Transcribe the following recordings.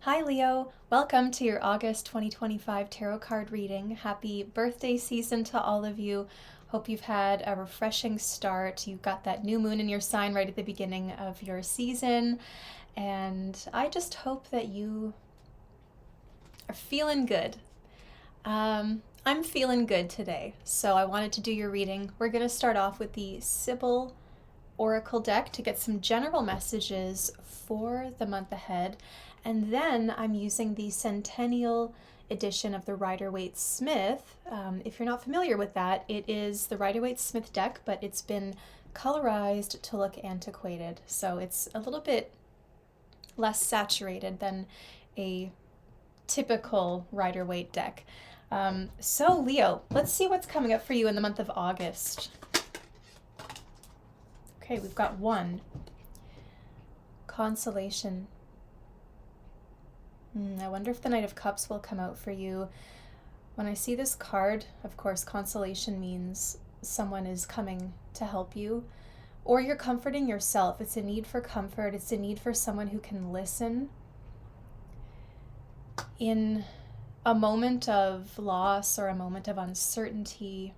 Hi, Leo. Welcome to your August 2025 tarot card reading. Happy birthday season to all of you. Hope you've had a refreshing start. You've got that new moon in your sign right at the beginning of your season. And I just hope that you are feeling good. I'm feeling good today, so I wanted to do your reading. We're going to start off with the Sybil Oracle deck to get some general messages for the month ahead. And then I'm using the Centennial edition of the Rider-Waite Smith. If you're not familiar with that, it is the Rider-Waite Smith deck, but it's been colorized to look antiquated. So it's a little bit less saturated than a typical Rider-Waite deck. So Leo, let's see what's coming up for you in the month of August. Okay, we've got one. Consolation. I wonder if the Knight of Cups will come out for you. When I see this card, of course, consolation means someone is coming to help you, or you're comforting yourself. It's a need for comfort. It's a need for someone who can listen. In a moment of loss or a moment of uncertainty,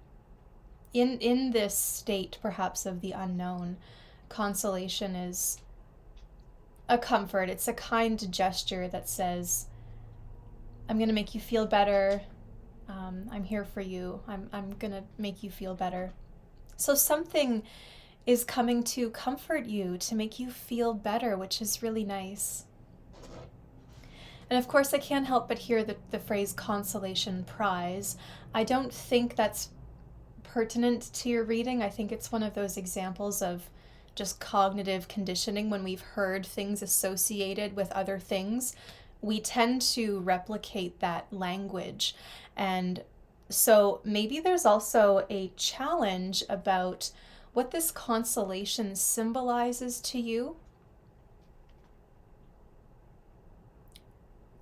in this state perhaps of the unknown, consolation is a comfort. It's a kind gesture that says, I'm going to make you feel better. I'm here for you. I'm going to make you feel better. So something is coming to comfort you, to make you feel better, which is really nice. And of course, I can't help but hear the phrase consolation prize. I don't think that's pertinent to your reading. I think it's one of those examples of just cognitive conditioning. When we've heard things associated with other things, we tend to replicate that language. And so maybe there's also a challenge about what this consolation symbolizes to you.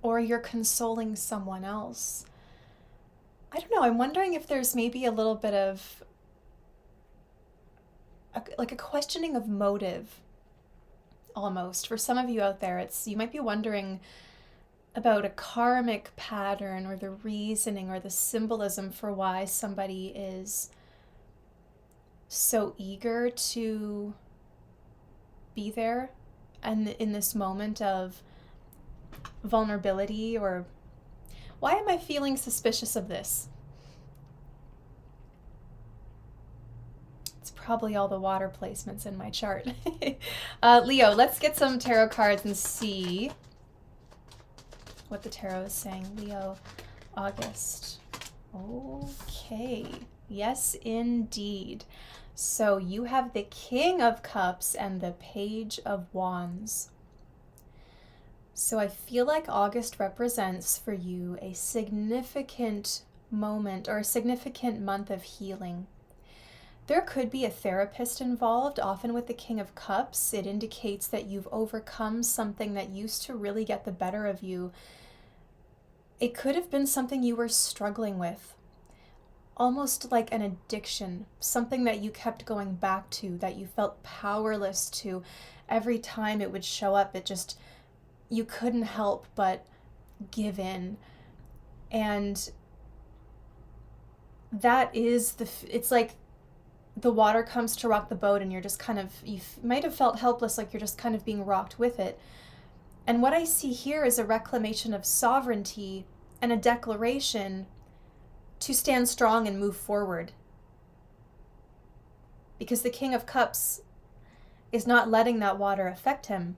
Or you're consoling someone else. I don't know, I'm wondering if there's maybe a little bit of a questioning of motive, almost. For some of you out there, you might be wondering about a karmic pattern or the reasoning or the symbolism for why somebody is so eager to be there and in this moment of vulnerability. Or why am I feeling suspicious of this? It's probably all the water placements in my chart. Leo, let's get some tarot cards and see what the tarot is saying. Leo, August. Okay. Yes, indeed. So you have the King of Cups and the Page of Wands. So I feel like August represents for you a significant moment or a significant month of healing. There could be a therapist involved. Often with the King of Cups, it indicates that you've overcome something that used to really get the better of you. It could have been something you were struggling with, almost like an addiction, something that you kept going back to, that you felt powerless to. Every time it would show up, you couldn't help but give in. And that is it's like the water comes to rock the boat and you're just you might have felt helpless, like you're just kind of being rocked with it. And what I see here is a reclamation of sovereignty and a declaration to stand strong and move forward. Because the King of Cups is not letting that water affect him.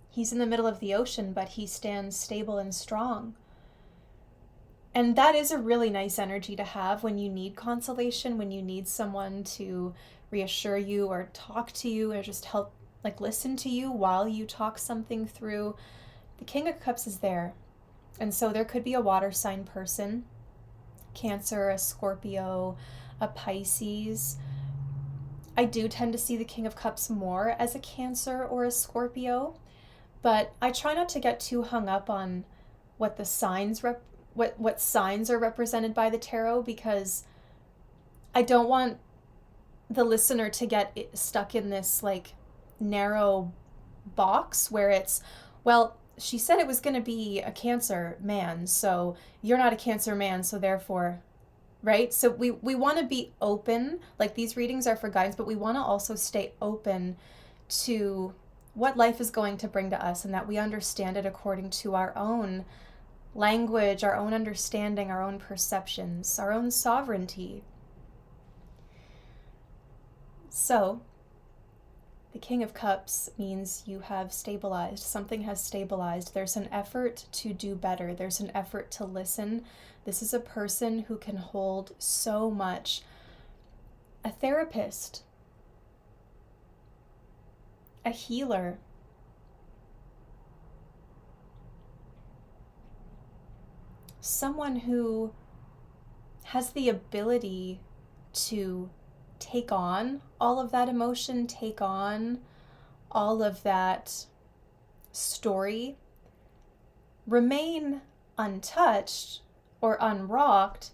He's in the middle of the ocean, but he stands stable and strong. And that is a really nice energy to have when you need consolation, when you need someone to reassure you or talk to you or just help, like listen to you while you talk something through. The King of Cups is there. And so there could be a water sign person, Cancer, a Scorpio, a Pisces. I do tend to see the King of Cups more as a Cancer or a Scorpio. But I try not to get too hung up on what the signs what signs are represented by the tarot, because I don't want the listener to get stuck in this like narrow box where it's, well, she said it was going to be a Cancer man, so you're not a Cancer man, so therefore, right? So we want to be open, like these readings are for guidance, but we want to also stay open to what life is going to bring to us, and that we understand it according to our own language, our own understanding, our own perceptions, our own sovereignty. So, the King of Cups means you have stabilized. Something has stabilized. There's an effort to do better. There's an effort to listen. This is a person who can hold so much. A therapist, a healer, someone who has the ability to take on all of that emotion, take on all of that story, remain untouched or unrocked,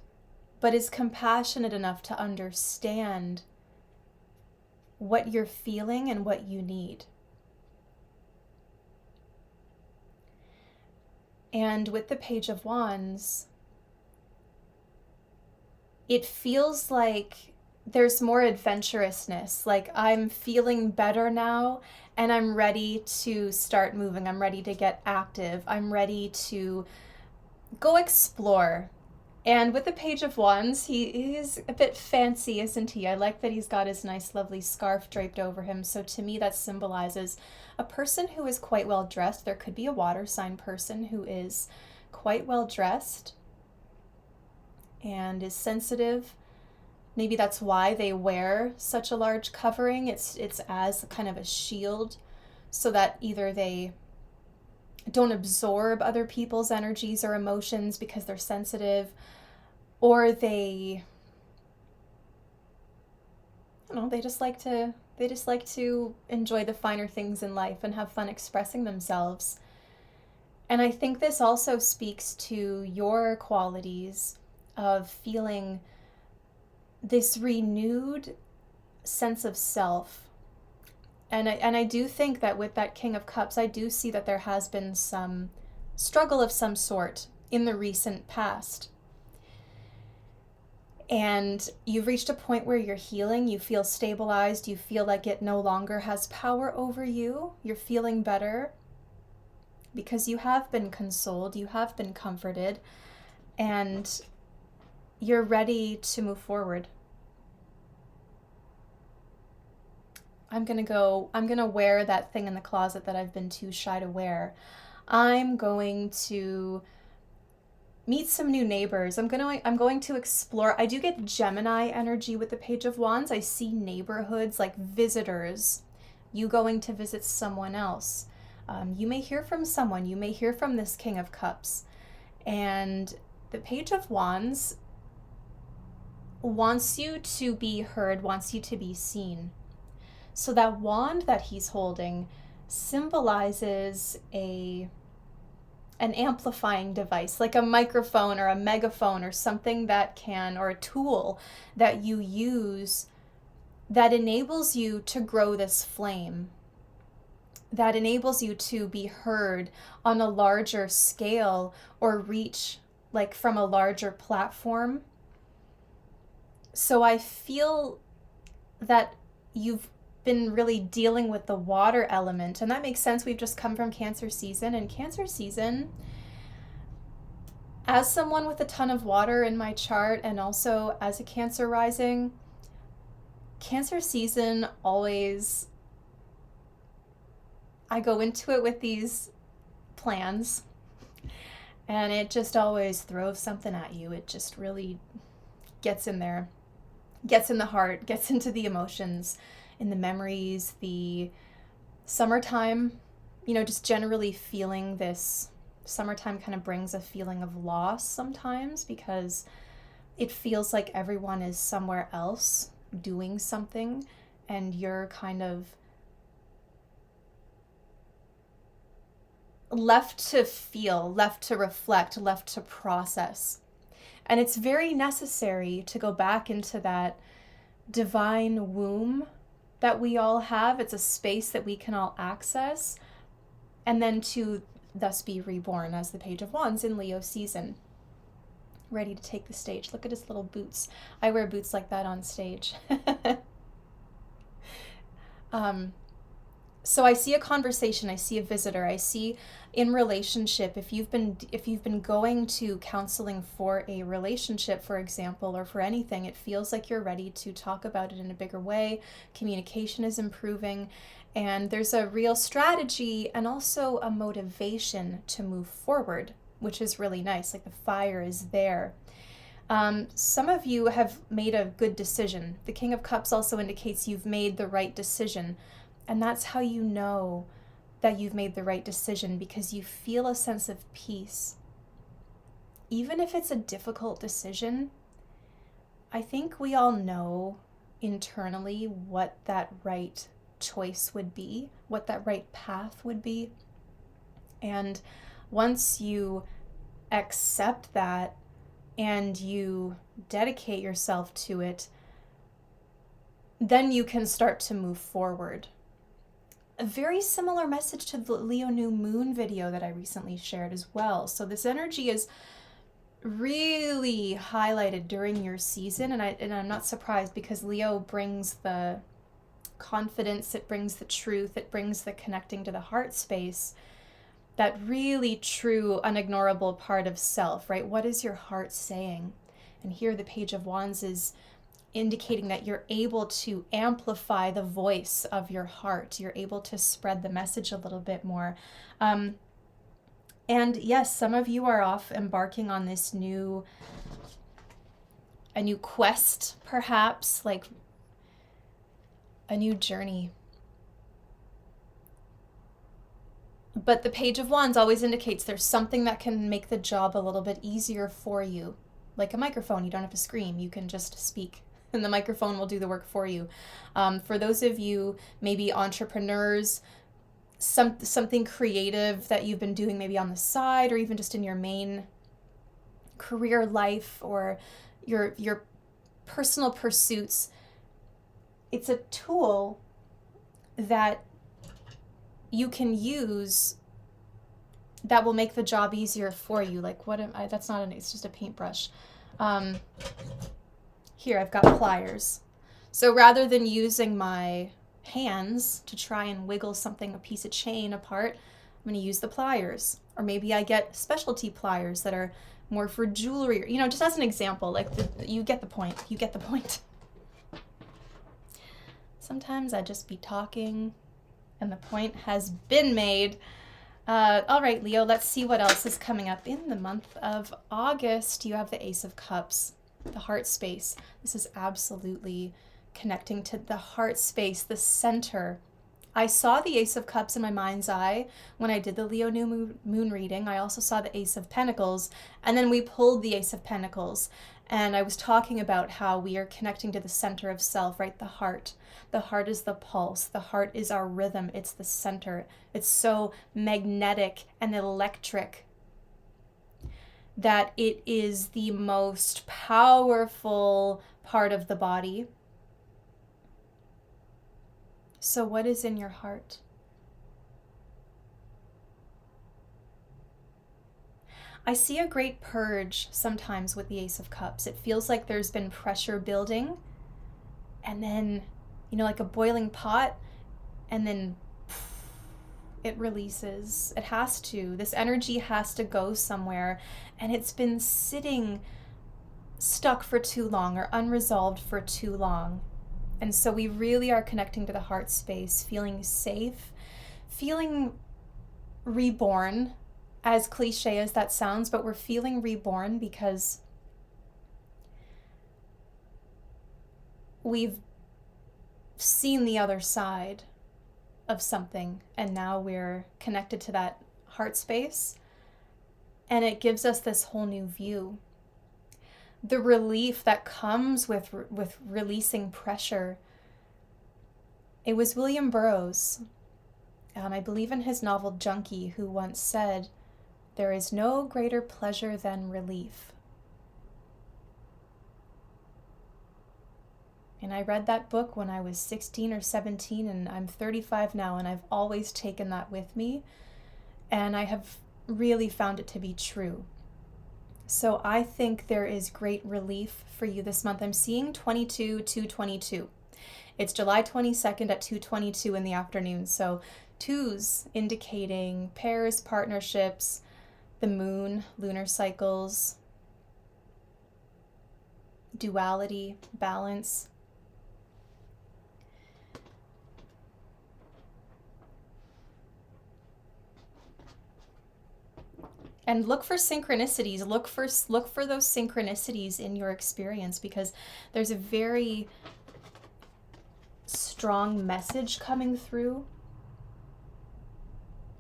but is compassionate enough to understand what you're feeling and what you need. And with the Page of Wands, it feels like there's more adventurousness. Like, I'm feeling better now and I'm ready to start moving. I'm ready to get active. I'm ready to go explore. And with the Page of Wands, he is a bit fancy, isn't he? I like that he's got his nice, lovely scarf draped over him. So to me, that symbolizes a person who is quite well dressed. There could be a water sign person who is quite well dressed and is sensitive. Maybe that's why they wear such a large covering. It's as kind of a shield, so that either they don't absorb other people's energies or emotions because they're sensitive, or they, I don't know, they just like to enjoy the finer things in life and have fun expressing themselves. And I think this also speaks to your qualities of feeling this renewed sense of self. And I do think that with that King of Cups, I do see that there has been some struggle of some sort in the recent past. And you've reached a point where you're healing, you feel stabilized, you feel like it no longer has power over you. You're feeling better because you have been consoled, you have been comforted, and you're ready to move forward. I'm gonna wear that thing in the closet that I've been too shy to wear. I'm going to meet some new neighbors. I'm going to explore. I do get Gemini energy with the Page of Wands. I see neighborhoods, like visitors. You going to visit someone else. You may hear from someone. You may hear from this King of Cups. And the Page of Wands wants you to be heard, wants you to be seen. So that wand that he's holding symbolizes an amplifying device, like a microphone or a megaphone or something that can, or a tool that you use that enables you to grow this flame, that enables you to be heard on a larger scale or reach like from a larger platform. So I feel that you've been really dealing with the water element, and that makes sense. We've just come from Cancer season, and Cancer season, as someone with a ton of water in my chart and also as a Cancer rising, Cancer season always, I go into it with these plans and it just always throws something at you. It just really gets in there, gets in the heart, gets into the emotions, in the memories, the summertime, just generally feeling this. Summertime kind of brings a feeling of loss sometimes because it feels like everyone is somewhere else doing something and you're kind of left to feel, left to reflect, left to process. And it's very necessary to go back into that divine womb that we all have. It's a space that we can all access. And then to thus be reborn as the Page of Wands in Leo season. Ready to take the stage. Look at his little boots. I wear boots like that on stage. So I see a conversation, I see a visitor, I see in relationship, if you've been going to counseling for a relationship, for example, or for anything, it feels like you're ready to talk about it in a bigger way. Communication is improving, and there's a real strategy and also a motivation to move forward, which is really nice. Like the fire is there. Some of you have made a good decision. The King of Cups also indicates you've made the right decision. And that's how you know that you've made the right decision, because you feel a sense of peace. Even if it's a difficult decision, I think we all know internally what that right choice would be, what that right path would be. And once you accept that and you dedicate yourself to it, then you can start to move forward. A very similar message to the Leo new moon video that I recently shared as well. So this energy is really highlighted during your season, and I'm not surprised, because Leo brings the confidence, it brings the truth, it brings the connecting to the heart space, that really true, unignorable part of self, right? What is your heart saying? And here the Page of Wands is indicating that you're able to amplify the voice of your heart. You're able to spread the message a little bit more. And yes, some of you are off embarking on this a new quest, perhaps, like a new journey. But the Page of Wands always indicates there's something that can make the job a little bit easier for you. Like a microphone, you don't have to scream, you can just speak, and the microphone will do the work for you. For those of you, maybe entrepreneurs, something creative that you've been doing maybe on the side, or even just in your main career life, or your personal pursuits, it's a tool that you can use that will make the job easier for you. Like, what am I? That's not it's just a paintbrush. Here, I've got pliers. So rather than using my hands to try and wiggle a piece of chain apart, I'm going to use the pliers. Or maybe I get specialty pliers that are more for jewelry, just as an example. Like, you get the point. You get the point. Sometimes I just be talking, and the point has been made. All right, Leo, let's see what else is coming up in the month of August. You have the Ace of Cups, the heart space. This is absolutely connecting to the heart space, the center. I saw the Ace of Cups in my mind's eye when I did the Leo new moon reading. I also saw the Ace of Pentacles, and then we pulled the Ace of Pentacles. And I was talking about how we are connecting to the center of self, right? The heart. The heart is the pulse. The heart is our rhythm. It's the center. It's so magnetic and electric that it is the most powerful part of the body. So what is in your heart? I see a great purge sometimes with the Ace of Cups. It feels like there's been pressure building, and then, like a boiling pot, and then it releases. It has to. This energy has to go somewhere, and it's been sitting stuck for too long or unresolved for too long. And so we really are connecting to the heart space, feeling safe, feeling reborn, as cliche as that sounds, but we're feeling reborn because we've seen the other side of something, and now we're connected to that heart space, and it gives us this whole new view. The relief that comes with releasing pressure. It was William Burroughs, I believe in his novel Junkie, who once said, "There is no greater pleasure than relief." And I read that book when I was 16 or 17, and I'm 35 now, and I've always taken that with me. and I have really found it to be true. So I think there is great relief for you this month. I'm seeing 22-222. It's July 22nd at 2:22 in the afternoon. So twos indicating pairs, partnerships, the moon, lunar cycles, duality, balance. And look for synchronicities. Look for those synchronicities in your experience, because there's a very strong message coming through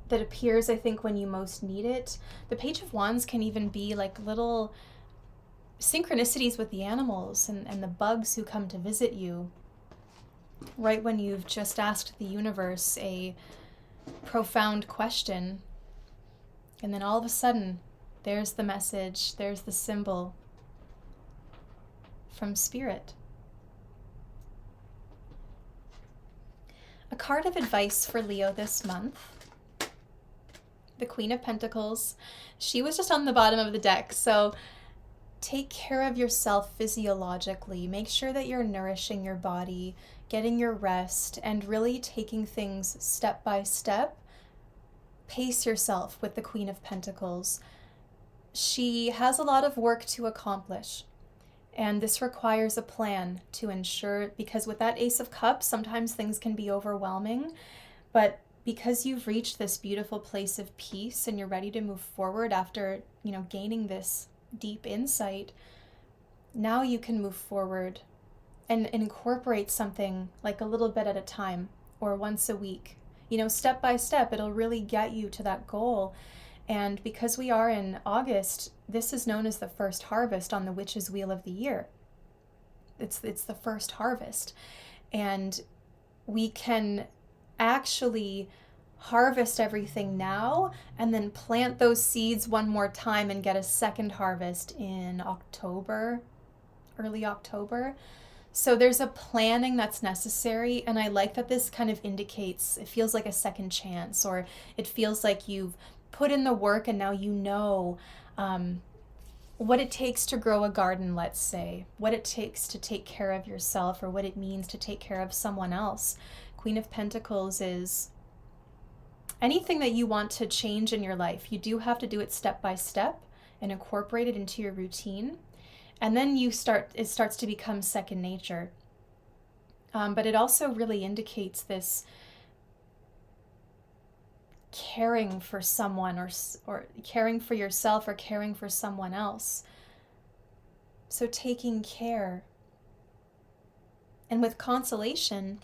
that appears, I think, when you most need it. The Page of Wands can even be like little synchronicities with the animals and the bugs who come to visit you right when you've just asked the universe a profound question. And then all of a sudden, there's the message, there's the symbol from Spirit. A card of advice for Leo this month. The Queen of Pentacles. She was just on the bottom of the deck. So take care of yourself physiologically. Make sure that you're nourishing your body, getting your rest, and really taking things step by step. Pace yourself with the Queen of Pentacles. She has a lot of work to accomplish, and this requires a plan to ensure, because with that Ace of Cups, sometimes things can be overwhelming, but because you've reached this beautiful place of peace and you're ready to move forward after, gaining this deep insight, now you can move forward and incorporate something like a little bit at a time or once a week. Step by step, it'll really get you to that goal. And because we are in August, this is known as the first harvest on the Witch's Wheel of the Year. It's the first harvest. And we can actually harvest everything now and then plant those seeds one more time and get a second harvest in October, early October. So there's a planning that's necessary, and I like that this kind of indicates, it feels like a second chance, or it feels like you've put in the work and now you know what it takes to grow a garden, let's say, what it takes to take care of yourself, or what it means to take care of someone else. Queen of Pentacles is anything that you want to change in your life. You do have to do it step by step and incorporate it into your routine. And then it starts to become second nature. But it also really indicates this caring for someone, or caring for yourself, or caring for someone else. So taking care. And with consolation,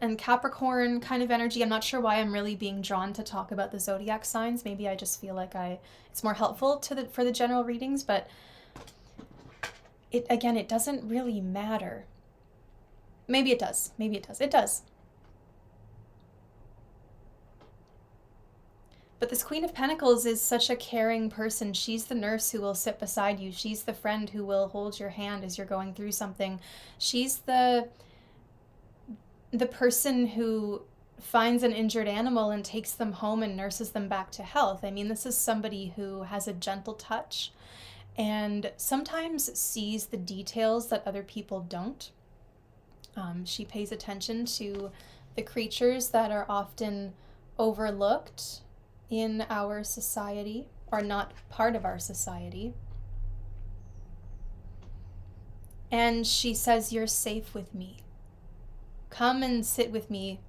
and Capricorn kind of energy. I'm not sure why I'm really being drawn to talk about the zodiac signs. Maybe I just feel like it's more helpful for the general readings, but it doesn't really matter. Maybe it does. It does. But this Queen of Pentacles is such a caring person. She's the nurse who will sit beside you. She's the friend who will hold your hand as you're going through something. She's the person who finds an injured animal and takes them home and nurses them back to health. I mean, this is somebody who has a gentle touch and sometimes sees the details that other people don't. She pays attention to the creatures that are often overlooked in our society, or not part of our society. And she says, "You're safe with me. Come and sit with me.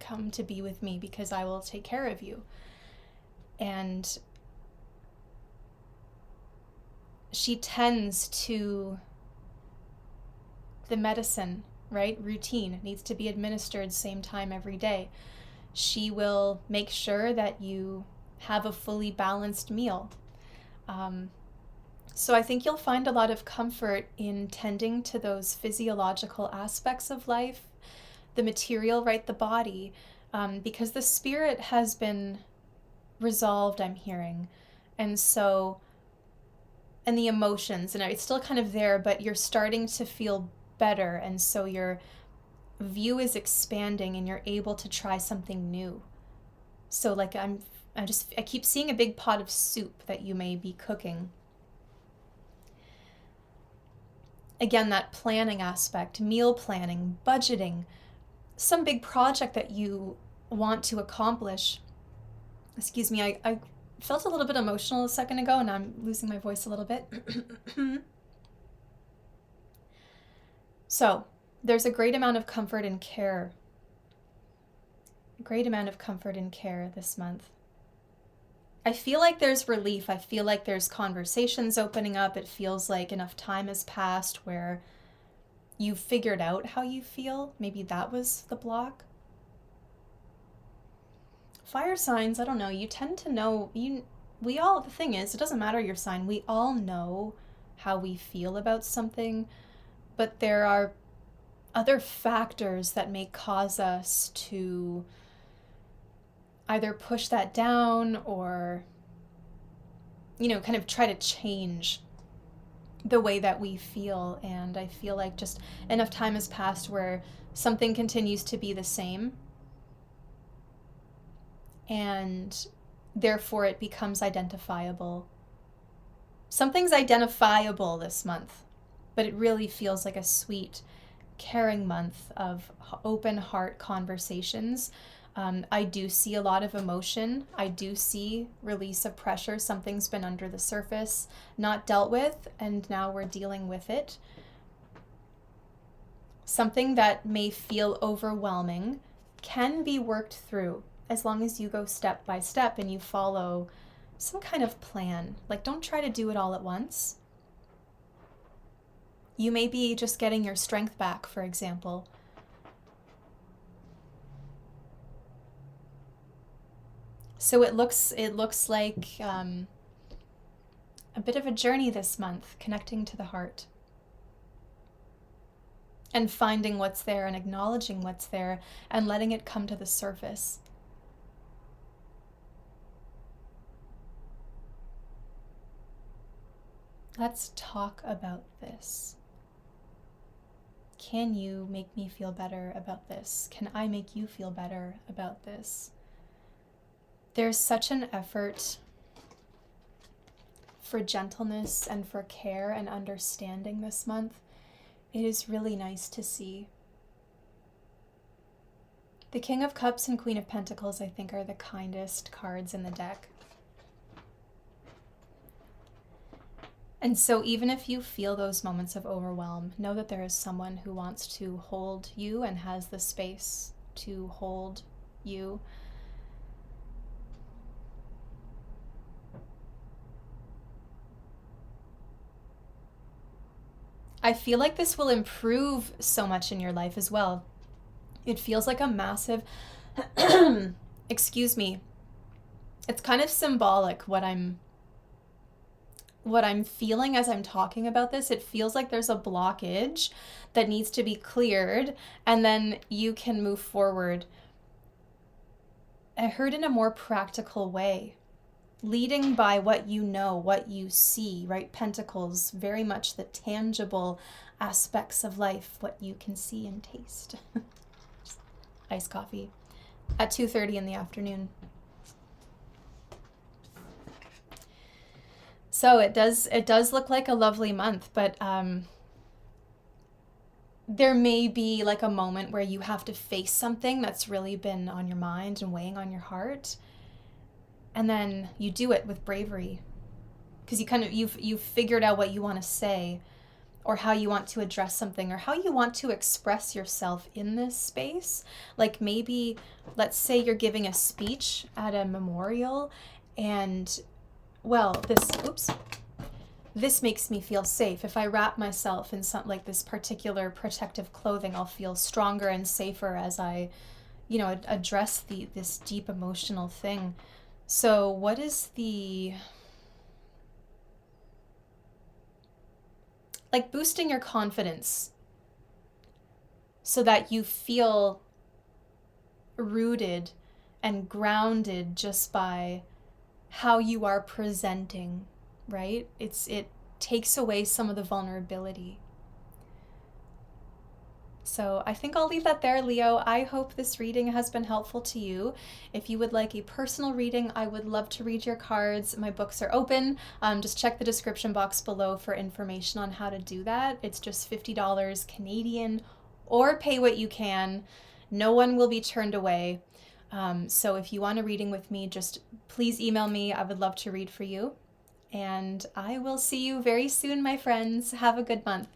Come to be with me, because I will take care of you." And she tends to the medicine, right? Routine needs to be administered same time every day. She will make sure that you have a fully balanced meal. So I think you'll find a lot of comfort in tending to those physiological aspects of life, the material, right, the body, because the spirit has been resolved, I'm hearing. And the emotions, and it's still kind of there, but you're starting to feel better. And so you're view is expanding and you're able to try something new. So like I keep seeing a big pot of soup that you may be cooking. Again, that planning aspect, meal planning, budgeting, some big project that you want to accomplish. Excuse me, I felt a little bit emotional a second ago and I'm losing my voice a little bit. So, there's a great amount of comfort and care. A great amount of comfort and care this month. I feel like there's relief. I feel like there's conversations opening up. It feels like enough time has passed where you've figured out how you feel. Maybe that was the block. Fire signs, I don't know, you tend to know, the thing is, it doesn't matter your sign, we all know how we feel about something, but there are other factors that may cause us to either push that down or, kind of try to change the way that we feel. And I feel like just enough time has passed where something continues to be the same, and therefore it becomes identifiable. Something's identifiable this month, but it really feels like a sweet, caring month of open heart conversations. I do see a lot of emotion. I do see release of pressure. Something's been under the surface, not dealt with, and now we're dealing with it. Something that may feel overwhelming can be worked through as long as you go step by step and you follow some kind of plan. Like, don't try to do it all at once. You may be just getting your strength back, for example. So it looks like a bit of a journey this month, connecting to the heart and finding what's there and acknowledging what's there and letting it come to the surface. Let's talk about this. Can you make me feel better about this? Can I make you feel better about this? There's such an effort for gentleness and for care and understanding this month. It is really nice to see. The King of Cups and Queen of Pentacles, I think, are the kindest cards in the deck. And so even if you feel those moments of overwhelm, know that there is someone who wants to hold you and has the space to hold you. I feel like this will improve so much in your life as well. It feels like a massive, excuse me, it's kind of symbolic what I'm feeling as I'm talking about this. It feels like there's a blockage that needs to be cleared, and then you can move forward. I heard in a more practical way, leading by what you know, what you see, right? Pentacles, very much the tangible aspects of life, what you can see and taste. Iced coffee at 2:30 in the afternoon. So it does look like a lovely month, but there may be like a moment where you have to face something that's really been on your mind and weighing on your heart. And then you do it with bravery, because you've figured out what you want to say, or how you want to address something, or how you want to express yourself in this space. Like maybe, let's say you're giving a speech at a memorial, and this makes me feel safe. If I wrap myself in something like this particular protective clothing, I'll feel stronger and safer as I, address this deep emotional thing. So what is like boosting your confidence so that you feel rooted and grounded just by how you are presenting, right? It takes away some of the vulnerability. So I think I'll leave that there, Leo. I hope this reading has been helpful to you. If you would like a personal reading, I would love to read your cards. My books are open. Just check the description box below for information on how to do that. It's just $50 Canadian, or pay what you can. No one will be turned away. So if you want a reading with me, just please email me. I would love to read for you. And I will see you very soon, my friends. Have a good month.